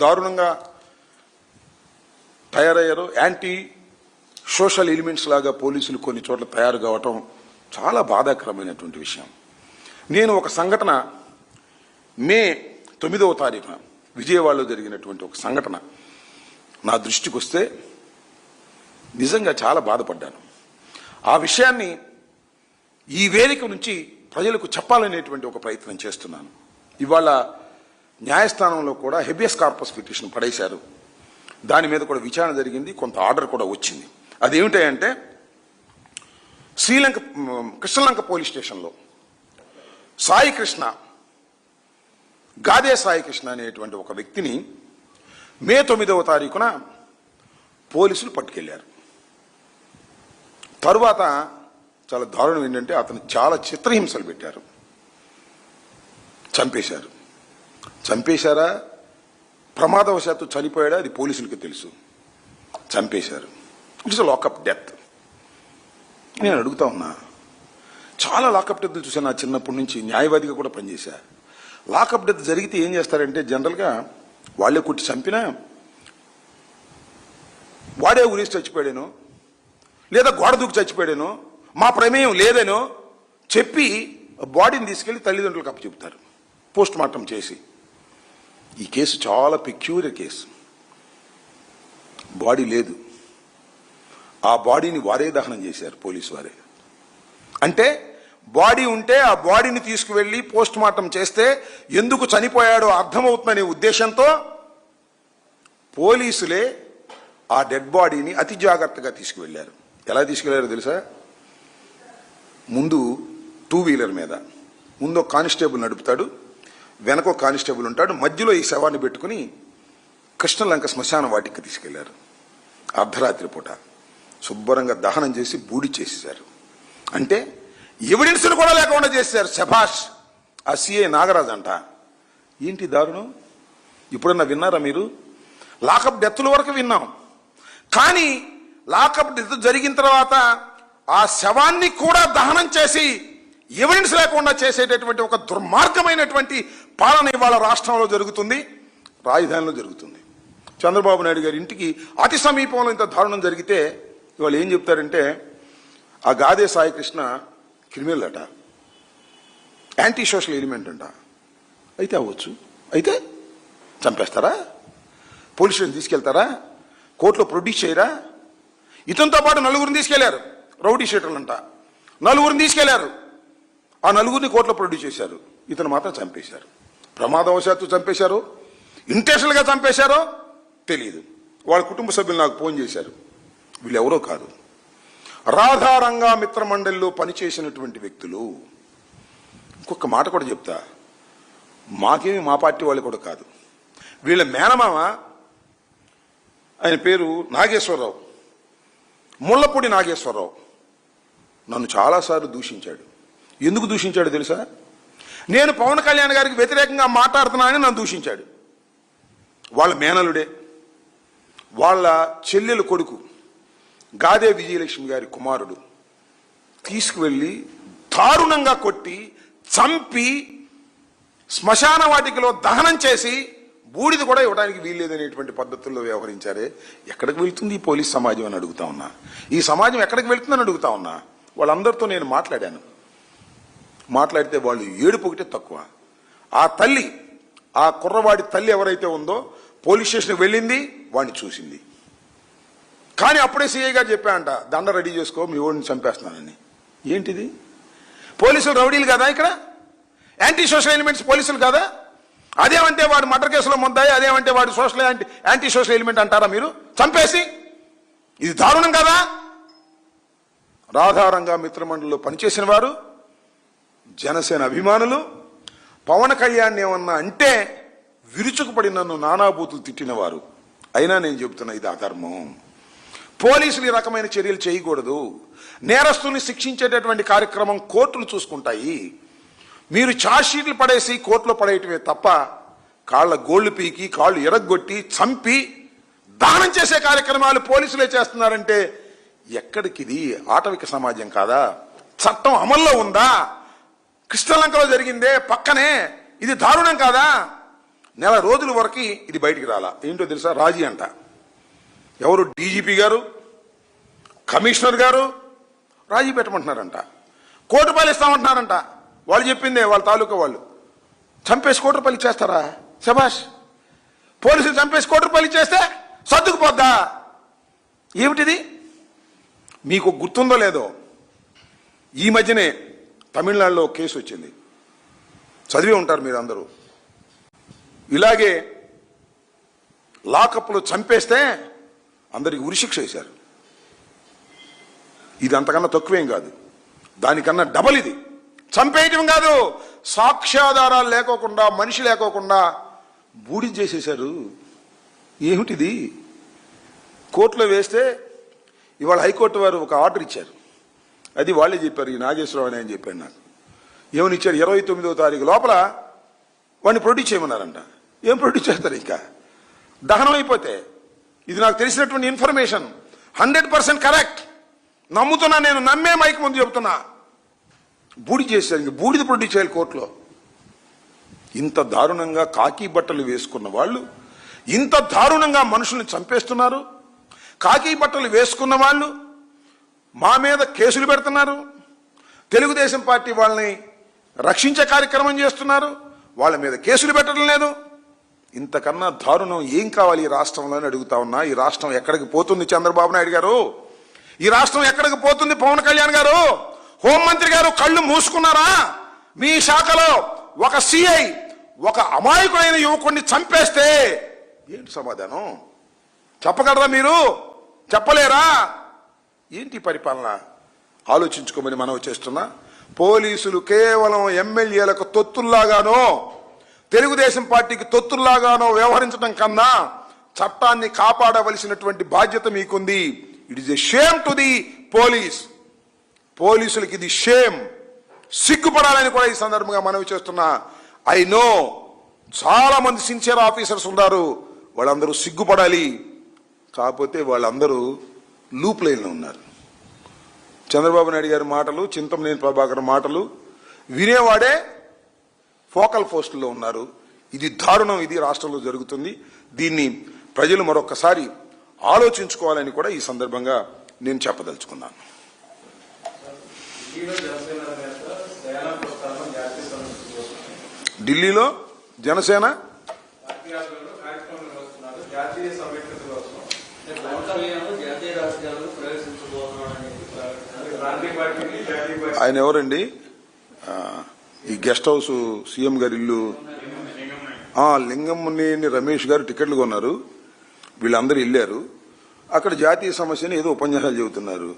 దారుణంగా తయారయ్యారో, anti social elements లాగా పోలీసులు కొన్ని చోట్ల తయారు కావటం చాలా బాధాకరమైనటువంటి విషయం. నేను ఒక సంఘటన మే 9వ తారీఖున విజయవాడలో జరిగినటువంటి ఒక సంఘటన నా దృష్టికి వస్తే నిజంగా చాలా బాధపడ్డాను. ఆ విషయాన్ని ఈ వేదిక నుంచి ప్రజలకు చెప్పాలనేటువంటి ఒక ప్రయత్నం చేస్తున్నాను. ఇవాళ న్యాయస్థానంలో కూడా హెబియస్ కార్పస్ పిటిషన్ పడేశారు. దాని మీద కూడా విచారణ జరిగింది, కొంత ఆర్డర్ కూడా వచ్చింది. అదేమిటంటే కృష్ణలంక పోలీస్ స్టేషన్లో గాదే సాయి కృష్ణ అనేటువంటి ఒక వ్యక్తిని మే 9వ తారీఖున పోలీసులు పట్టుకెళ్లారు. తరువాత చాలా దారుణం ఏంటంటే అతను చాలా చిత్రహింసలు పెట్టారు, చంపేశారు. చంపేశారా, ప్రమాదవశాత్తు చనిపోయాడా, అది పోలీసులకి తెలుసు. చంపేశారు. It's lockup death. నేను అడుగుతా ఉన్నా, చాలా లాకప్ డెత్లు చూసాను నా చిన్నప్పటి నుంచి, న్యాయవాదిగా కూడా పనిచేశా. లాకప్ డెత్ జరిగితే ఏం చేస్తారంటే జనరల్గా వాళ్ళే కుట్టి చంపినా వాడే ఉరేసి చచ్చిపోయాడేనో, లేదా గోడ దూకి చచ్చిపోయాడేనో, మా ప్రమేయం లేదేనో చెప్పి బాడీని తీసుకెళ్లి తల్లిదండ్రులకు అప్పచెప్తారు పోస్ట్ మార్టం చేసి. ఈ కేసు చాలా పెక్యూరియర్ కేసు. బాడీ లేదు, ఆ బాడీని వారే దహనం చేశారు, పోలీసు వారే. అంటే బాడీ ఉంటే ఆ బాడీని తీసుకువెళ్ళి పోస్ట్ మార్టం చేస్తే ఎందుకు చనిపోయాడో అర్థమవుతుందనే ఉద్దేశంతో పోలీసులే ఆ డెడ్ బాడీని అతి జాగ్రత్తగా తీసుకువెళ్లారు. ఎలా తీసుకెళ్లారో తెలుసా? ముందు 2 వీలర్ మీద, ముందు ఒక కానిస్టేబుల్ నడుపుతాడు, వెనక కానిస్టేబుల్ ఉంటాడు, మధ్యలో ఈ శవాన్ని పెట్టుకుని కృష్ణలంక శ్మశాన వాటికి తీసుకెళ్లారు. అర్ధరాత్రి పూట శుభ్రంగా దహనం చేసి బూడి చేసేశారు. అంటే ఎవిడెన్స్ కూడా లేకుండా చేశారు. శభాష్ ఆ సిఐ నాగరాజ్ అంట. ఏంటి దారుణం? ఇప్పుడన్నా విన్నారా మీరు? లాకప్ డెత్తుల వరకు విన్నాం, కానీ లాకప్ డెత్ జరిగిన తర్వాత ఆ శవాన్ని కూడా దహనం చేసి ఎవిడెన్స్ లేకుండా చేసేటటువంటి ఒక దుర్మార్గమైనటువంటి పాలన ఇవాళ రాష్ట్రంలో జరుగుతుంది, రాజధానిలో జరుగుతుంది. చంద్రబాబు నాయుడు గారి ఇంటికి అతి సమీపంలో ఇంత దారుణం జరిగితే ఇవాళ ఏం చెప్తారంటే ఆ గాదే సాయి కృష్ణ క్రిమినల్ అట, యాంటీ సోషల్ ఎలిమెంట్ అంట. అయితే అవ్వచ్చు, అయితే చంపేస్తారా? పోలీస్ స్టేషన్ తీసుకెళ్తారా? కోర్టులో ప్రొడ్యూస్ చేయరా? ఇతనితో పాటు 4గురిని తీసుకెళ్లారు, రౌడీ షీటర్లు అంట. 4గురిని తీసుకెళ్లారు, ఆ 4గురిని కోర్టులో ప్రొడ్యూస్ చేశారు. ఇతను మాత్రం చంపేశారు. ప్రమాదవశాత్తు చంపేశారో, ఇంటెన్షనల్గా చంపేశారో తెలియదు. వాళ్ళ కుటుంబ సభ్యులు నాకు ఫోన్ చేశారు, వీళ్ళు ఎవరో కాదు, రాధారంగా మిత్రమండలిలో పనిచేసినటువంటి వ్యక్తులు. ఇంకొక మాట కూడా చెప్తా, మాకేమి మా పార్టీ వాళ్ళు కూడా కాదు. వీళ్ళ మేనమామ, ఆయన పేరు నాగేశ్వరరావు, ముళ్ళపూడి నాగేశ్వరరావు, నన్ను చాలాసార్లు దూషించాడు. ఎందుకు దూషించాడు తెలుసా? నేను పవన్ కళ్యాణ్ గారికి వ్యతిరేకంగా మాట్లాడుతున్నానని నన్ను దూషించాడు. వాళ్ళ మేనలుడే, వాళ్ళ చెల్లెలు కొడుకు గాదే విజయలక్ష్మి గారి కుమారుడు తీసుకువెళ్ళి దారుణంగా కొట్టి చంపి శ్మశాన వాటికలో దహనం చేసి బూడిద కూడా ఇవ్వడానికి వీల్లేదనేటువంటి పద్ధతుల్లో వ్యవహరించారే. ఎక్కడికి వెళ్తుంది ఈ పోలీస్ సమాజం అని అడుగుతా ఉన్నా. ఈ సమాజం ఎక్కడికి వెళ్తుందని అడుగుతా ఉన్నా. వాళ్ళందరితో నేను మాట్లాడాను. మాట్లాడితే వాళ్ళు ఏడుపు ఒకటే తక్కువ. ఆ తల్లి, ఆ కుర్రవాడి తల్లి ఎవరైతే ఉందో పోలీస్ స్టేషన్కి వెళ్ళింది, వాడిని చూసింది. కానీ అప్పుడే సిఐ గారు చెప్పాడంట, దండ రెడీ చేసుకో, మీ ఓడిని చంపేస్తున్నానని. ఏంటిది? పోలీసులు రౌడీలు కదా? ఇక్కడ యాంటీ సోషల్ ఎలిమెంట్స్ పోలీసులు కదా? అదేమంటే వాడు మర్డర్ కేసులో ముద్దాయి, అదేమంటే వాడు యాంటీ సోషల్ ఎలిమెంట్ అంటారా మీరు? చంపేసి ఇది దారుణం కదా? రాధారంగా మిత్రమండలిలో పనిచేసిన వారు, జనసేన అభిమానులు, పవన్ కళ్యాణ్ ఏమన్నా అంటే విరుచుకుపడి నన్ను నానాబూతులు తిట్టినవారు. అయినా నేను చెబుతున్నా, ఇది అధర్మం. పోలీసులు ఈ రకమైన చర్యలు చేయకూడదు. నేరస్తుల్ని శిక్షించేటటువంటి కార్యక్రమం కోర్టులు చూసుకుంటాయి. మీరు ఛార్జ్షీట్లు పడేసి కోర్టులో పడేయటమే తప్ప కాళ్ళ గోళ్లు పీకి, కాళ్ళు ఎరగొట్టి, చంపి దానం చేసే కార్యక్రమాలు పోలీసులే చేస్తున్నారంటే ఎక్కడికి? ఇది ఆటవిక సమాజం కాదా? చట్టం అమల్లో ఉందా? కృష్ణలంకలో జరిగిందే పక్కనే, ఇది దారుణం కాదా? నెల రోజుల వరకు ఇది బయటికి రాలా. ఏంటో తెలుసా? రాజీ అంట. ఎవరు? డీజీపీ గారు, కమిషనర్ గారు రాజీ పెట్టమంటున్నారంట. ₹1 ఇస్తామంటున్నారంట. వాళ్ళు చెప్పిందే, వాళ్ళ తాలూకా వాళ్ళు. చంపేసి ₹1 ఇచ్చేస్తారా? శభాష్. పోలీసులు చంపేసి ₹1 ఇచ్చేస్తే సర్దుకుపోద్దా? ఏమిటిది? మీకు గుర్తుందో లేదో, ఈ మధ్యనే తమిళనాడులో కేసు వచ్చింది, చదివే ఉంటారు మీరు అందరూ. ఇలాగే లాకప్లో చంపేస్తే అందరికి ఉరిశిక్ష వేశారు. ఇది అంతకన్నా తక్కువేం కాదు, దానికన్నా డబల్ ఇది. చంపేయటం కాదు, సాక్ష్యాధారాలు లేకోకుండా, మనిషి లేకోకుండా బూడి చేసేశారు. ఏమిటిది? కోర్టులో వేస్తే ఇవాళ హైకోర్టు వారు ఒక ఆర్డర్ ఇచ్చారు. అది వాళ్ళే చెప్పారు, ఈ నాగేశ్వరరావు అని చెప్పాడు నాకు. ఏమని ఇచ్చారు? 29వ తారీఖు లోపల వాడిని ప్రొడ్యూస్ చేయమన్నారంట. ఏం ప్రొడ్యూస్ చేస్తారు? ఇంకా దహనం అయిపోతే. ఇది నాకు తెలిసినటువంటి ఇన్ఫర్మేషన్, 100% కరెక్ట్. నమ్ముతున్నా, నేను నమ్మే మైక్ ముందు చెబుతున్నా. బూడి చేశారు. ఇంక బూడిద ప్రొడ్యూస్ చేయాలి కోర్టులో. ఇంత దారుణంగా కాకి బట్టలు వేసుకున్న వాళ్ళు ఇంత దారుణంగా మనుషుల్ని చంపేస్తున్నారు. కాకి బట్టలు వేసుకున్న వాళ్ళు మా మీద కేసులు పెడుతున్నారు. తెలుగుదేశం పార్టీ వాళ్ళని రక్షించే కార్యక్రమం చేస్తున్నారు, వాళ్ళ మీద కేసులు పెట్టడం లేదు. ఇంతకన్నా దారుణం ఏం కావాలి ఈ రాష్ట్రంలో అని అడుగుతా ఉన్నా. ఈ రాష్ట్రం ఎక్కడికి పోతుంది చంద్రబాబు నాయుడు గారు? ఈ రాష్ట్రం ఎక్కడికి పోతుంది పవన్ కళ్యాణ్ గారు? హోంమంత్రి గారు కళ్ళు మూసుకున్నారా? మీ శాఖలో ఒక సిఐ ఒక అమాయకుడైన యువకుడిని చంపేస్తే ఏంటి సమాధానం? చెప్పగలరా మీరు? చెప్పలేరా? ఏంటి పరిపాలన? ఆలోచించుకోమని మనవి చేస్తున్నా. పోలీసులు కేవలం ఎమ్మెల్యేలకు తొత్తుల్లాగానో, తెలుగుదేశం పార్టీకి తొత్తుల్లాగానో వ్యవహరించడం కన్నా చట్టాన్ని కాపాడవలసినటువంటి బాధ్యత మీకుంది. It is a shame to the police. పోలీసులకి ఇది షేమ్, సిగ్గుపడాలని కూడా ఈ సందర్భంగా మనవి చేస్తున్నా. ఐ నో చాలా మంది సిన్సియర్ ఆఫీసర్స్ ఉన్నారు, వాళ్ళందరూ సిగ్గుపడాలి. కాకపోతే వాళ్ళందరూ లూప్ లైన్లో ఉన్నారు. చంద్రబాబు నాయుడు గారి మాటలు, చింతమనేని ప్రభాకర్ మాటలు వినేవాడే ఫోకల్ పోస్టుల్లో ఉన్నారు. ఇది దారుణం, ఇది రాష్ట్రంలో జరుగుతుంది. దీన్ని ప్రజలు మరొకసారి ఆలోచించుకోవాలని కూడా ఈ సందర్భంగా నేను చెప్పదలుచుకున్నాను. ఢిల్లీలో జనసేన ఆయన ఎవరండి? ఈ గెస్ట్ హౌస్ సీఎం గారి ఇల్లు లింగంనేని రమేష్ గారు టికెట్లు కొన్నారు. వీళ్ళందరూ వెళ్ళారు. అక్కడ జాతీయ సమస్యని ఏదో ఉపన్యాసాలు చెబుతున్నారు.